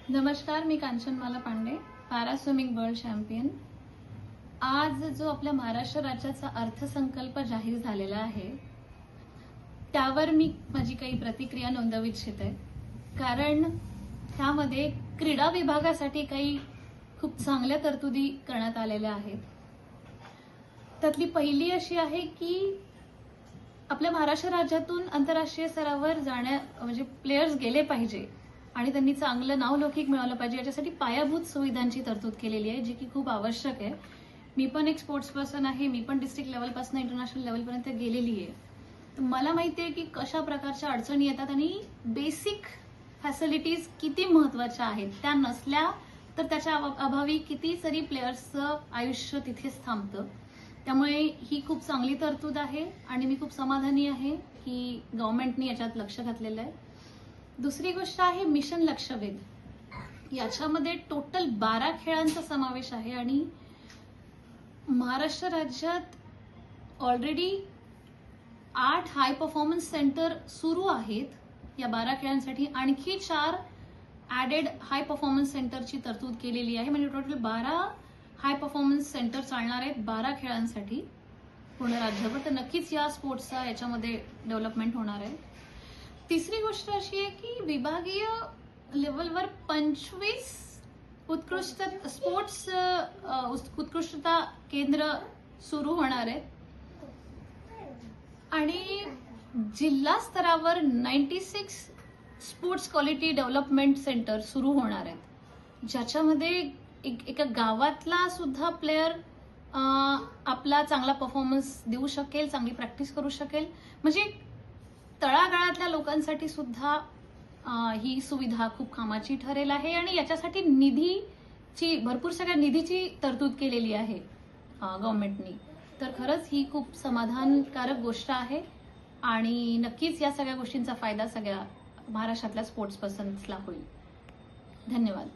नमस्कार, मी Kanchanmala Pande, para swimming world champion. आज जो आपल्या महाराष्ट्र राज्याचा अर्थसंकल्प जाहीर झालेला आहे त्यावर मी माझी काही प्रतिक्रिया नोंदवू इच्छिते, कारण त्यामध्ये क्रीडा विभागासाठी काही खूप चांगल्या तरतुदी करण्यात आलेल्या आहेत। त्यातली पहिली अशी आहे की आपल्या महाराष्ट्र राज्यातून आंतरराष्ट्रीय स्तरावर म्हणजे प्लेयर्स गेले पाहिजे आणि त्यांनी चांगलं नावलौकिक मिळवलं पाहिजे, याच्यासाठी पायाभूत सुविधांची तरतूद केलेली आहे, जी की खूप आवश्यक आहे। मी पण एक स्पोर्ट्स पर्सन आहे, मी पण डिस्ट्रिक्ट लेवलपासून इंटरनॅशनल लेवलपर्यंत गेलेली आहे। तर मला माहिती आहे की कशा प्रकारच्या अडचणी येतात आणि बेसिक फॅसिलिटीज किती महत्त्वाच्या आहेत। त्या नसल्या तर त्याच्या अभावी कितीतरी प्लेयर्सचं आयुष्य तिथेच थांबतं। त्यामुळे ही खूप चांगली तरतूद आहे आणि मी खूप समाधानी आहे की गव्हर्नमेंटने याच्यात लक्ष घातलेलं आहे। दुसरी गोष्ट आहे मिशन लक्षवेध। याच्यामध्ये टोटल 12 खेळांचा समावेश आहे आणि महाराष्ट्र राज्यात ऑलरेडी 8 हाय परफॉर्मन्स सेंटर सुरू आहेत। या 12 खेळांसाठी आणखी 4 ऍडेड हाय परफॉर्मन्स सेंटरची तरतूद केलेली आहे, म्हणजे टोटल 12 हाय परफॉर्मन्स सेंटर चालणार आहेत 12 खेळांसाठी पूर्ण राज्यभर। तर नक्कीच या स्पोर्ट्सचा याच्यामध्ये डेव्हलपमेंट होणार आहे। तिसरी गोष्ट अशी आहे की विभागीय लेवलवर 25 उत्कृष्ट स्पोर्ट्स उत्कृष्टता केंद्र सुरू होणार आहेत आणि जिल्हा स्तरावर 96 स्पोर्ट्स क्वालिटी डेव्हलपमेंट सेंटर सुरू होणार आहेत, ज्याच्यामध्ये एका गावातला सुद्धा प्लेयर आपला चांगला परफॉर्मन्स देऊ शकेल, चांगली प्रॅक्टिस करू शकेल। म्हणजे तळागाळातल्या लोकांसाठी सुद्धा ही सुविधा खूप कामाची ठरेल आहे आणि याच्यासाठी भरपूर सगळ्या निधीची तरतूद केलेली आहे गव्हर्नमेंटनी। तर खरंच ही खूप समाधानकारक गोष्ट आहे आणि नक्कीच या सगळ्या गोष्टींचा फायदा सगळ्या महाराष्ट्रातल्या स्पोर्ट्स पर्सन्सला होईल। धन्यवाद।